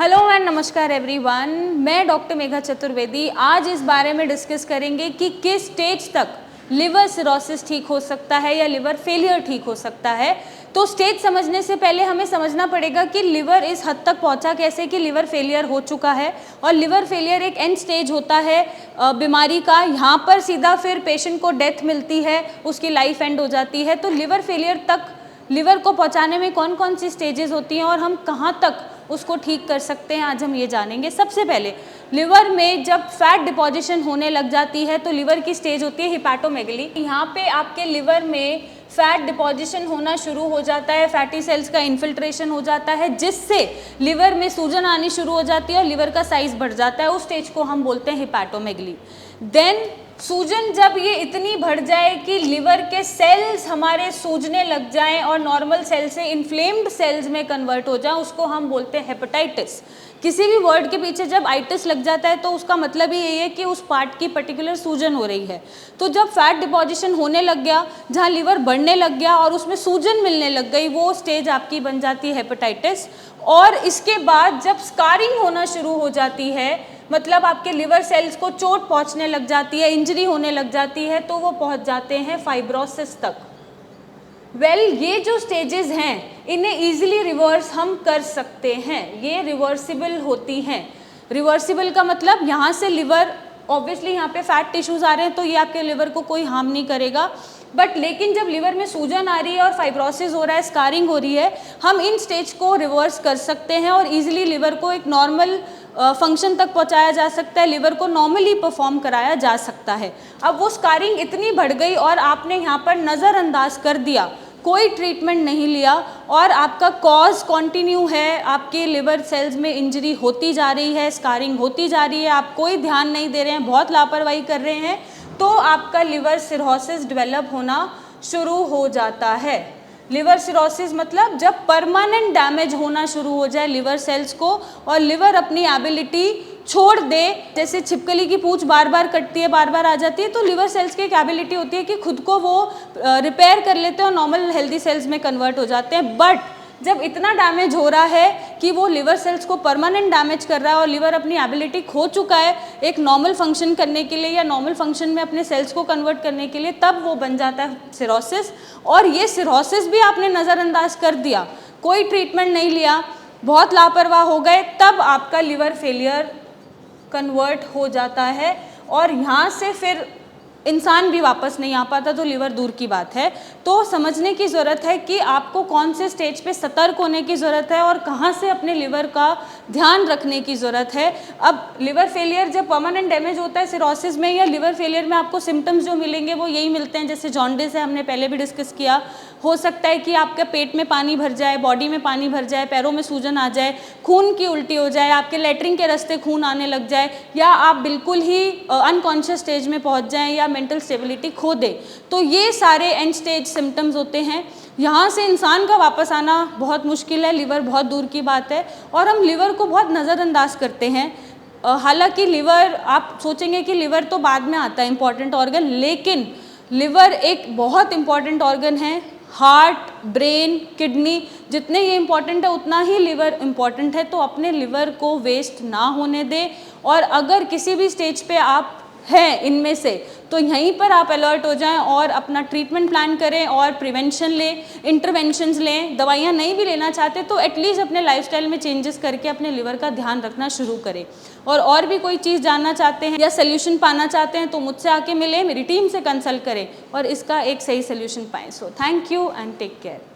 Hello and नमस्कार everyone, मैं doctor Megha Chaturvedi. आज इस बारे में डिस्कस करेंगे कि किस स्टेज तक लिवर सिरोसिस ठीक हो सकता है या लिवर फेलियर ठीक हो सकता है। तो स्टेज समझने से पहले हमें समझना पड़ेगा कि लिवर इस हद तक पहुंचा कैसे कि लिवर फेलियर हो चुका है। और लिवर फेलियर एक एंड स्टेज होता है बीमारी का। यहाँ पर सीधा फिर पेशेंट को डेथ मिलती है, उसकी लाइफ एंड हो जाती है। तो लिवर फेलियर तक लिवर को पहुँचाने में कौन कौन सी स्टेजेस होती हैं और हम कहाँ तक उसको ठीक कर सकते हैं, आज हम ये जानेंगे। सबसे पहले लिवर में जब फैट डिपोजिशन होने लग जाती है तो लिवर की स्टेज होती है हिपैटोमेगली। यहाँ पे आपके लिवर में फैट डिपोजिशन होना शुरू हो जाता है, फैटी सेल्स का इन्फिल्ट्रेशन हो जाता है, जिससे लिवर में सूजन आनी शुरू हो जाती है और लिवर का साइज बढ़ जाता है। उस स्टेज को हम बोलते हैं हिपैटोमेगली। देन सूजन जब ये इतनी बढ़ जाए कि लिवर के सेल्स हमारे सूजने लग जाएं और नॉर्मल सेल से इन्फ्लेम्ड सेल्स में कन्वर्ट हो जाए, उसको हम बोलते हैं हेपेटाइटिस। किसी भी वर्ड के पीछे जब आइटिस लग जाता है तो उसका मतलब ही यही है कि उस पार्ट की पर्टिकुलर सूजन हो रही है। तो जब फैट डिपोजिशन होने लग गया, जहाँ लिवर बढ़ने लग गया और उसमें सूजन मिलने लग गई, वो स्टेज आपकी बन जाती है हेपेटाइटिस। और इसके बाद जब स्कारिंग होना शुरू हो जाती है, मतलब आपके लिवर सेल्स को चोट पहुंचने लग जाती है, इंजरी होने लग जाती है, तो वो पहुंच जाते हैं फाइब्रोसिस तक। ये जो स्टेजेस हैं इन्हें इजीली रिवर्स हम कर सकते हैं, ये रिवर्सिबल होती हैं। रिवर्सिबल का मतलब यहाँ से लिवर, ऑब्वियसली यहाँ पे फैट टिश्यूज आ रहे हैं तो ये आपके लिवर को कोई हार्म नहीं करेगा, बट लेकिन जब लिवर में सूजन आ रही है और फाइब्रोसिस हो रहा है, स्कारिंग हो रही है, हम इन स्टेज को रिवर्स कर सकते हैं और इजीली लिवर को एक नॉर्मल फंक्शन तक पहुंचाया जा सकता है, लिवर को नॉर्मली परफॉर्म कराया जा सकता है। अब वो स्कारिंग इतनी बढ़ गई और आपने यहाँ पर नज़रअंदाज कर दिया, कोई ट्रीटमेंट नहीं लिया और आपका कॉज कॉन्टिन्यू है, आपके लिवर सेल्स में इंजरी होती जा रही है, स्कारिंग होती जा रही है, आप कोई ध्यान नहीं दे रहे हैं, बहुत लापरवाही कर रहे हैं, तो आपका लिवर सिरोसिस डेवलप होना शुरू हो जाता है। लिवर सिरोसिस मतलब जब परमानेंट डैमेज होना शुरू हो जाए लिवर सेल्स को और लिवर अपनी एबिलिटी छोड़ दे। जैसे छिपकली की पूंछ बार बार कटती है, बार बार आ जाती है, तो लिवर सेल्स की एक एबिलिटी होती है कि खुद को वो रिपेयर कर लेते हैं और नॉर्मल हेल्दी सेल्स में कन्वर्ट हो जाते हैं। बट जब इतना डैमेज हो रहा है कि वो लिवर सेल्स को परमानेंट डैमेज कर रहा है और लिवर अपनी एबिलिटी खो चुका है एक नॉर्मल फंक्शन करने के लिए या नॉर्मल फंक्शन में अपने सेल्स को कन्वर्ट करने के लिए, तब वो बन जाता है सिरोसिस। और ये सिरोसिस भी आपने नज़रअंदाज कर दिया, कोई ट्रीटमेंट नहीं लिया, बहुत लापरवाह हो गए, तब आपका लिवर फेलियर कन्वर्ट हो जाता है और यहाँ से फिर इंसान भी वापस नहीं आ पाता, तो लिवर दूर की बात है। तो समझने की ज़रूरत है कि आपको कौन से स्टेज पे सतर्क होने की ज़रूरत है और कहाँ से अपने लिवर का ध्यान रखने की ज़रूरत है। अब लिवर फेलियर जब परमानेंट डैमेज होता है सिरोसिस में या लिवर फेलियर में, आपको सिम्टम्स जो मिलेंगे वो यही मिलते हैं, जैसे जॉन्डिस है, हमने पहले भी डिस्कस किया। हो सकता है कि आपके पेट में पानी भर जाए, बॉडी में पानी भर जाए, पैरों में सूजन आ जाए, खून की उल्टी हो जाए, आपके लेटरिन के रास्ते खून आने लग जाए, या आप बिल्कुल ही अनकॉन्शियस स्टेज में पहुंच जाएं या मेंटल स्टेबिलिटी खो दे। तो ये सारे एंड स्टेज सिम्टम्स होते हैं। यहाँ से इंसान का वापस आना बहुत मुश्किल है, लिवर बहुत दूर की बात है और हम लिवर को बहुत नज़रअंदाज करते हैं। हालांकि लिवर, आप सोचेंगे कि लिवर तो बाद में आता है, इंपॉर्टेंट ऑर्गन, लेकिन लिवर एक बहुत इंपॉर्टेंट ऑर्गन है। हार्ट, ब्रेन, किडनी, जितने ये इम्पॉर्टेंट है उतना ही लिवर इम्पॉर्टेंट है। तो अपने लिवर को वेस्ट ना होने दें और अगर किसी भी स्टेज पे आप हैं इनमें से, तो यहीं पर आप अलर्ट हो जाएं और अपना ट्रीटमेंट प्लान करें और प्रिवेंशन लें, इंटरवेंशंस लें। दवाइयाँ नहीं भी लेना चाहते तो एटलीस्ट अपने लाइफस्टाइल में चेंजेस करके अपने लिवर का ध्यान रखना शुरू करें। और भी कोई चीज़ जानना चाहते हैं या सोल्यूशन पाना चाहते हैं तो मुझसे आके मिलें, मेरी टीम से कंसल्ट करें और इसका एक सही सोल्यूशन पाएँ। So thank you and take care.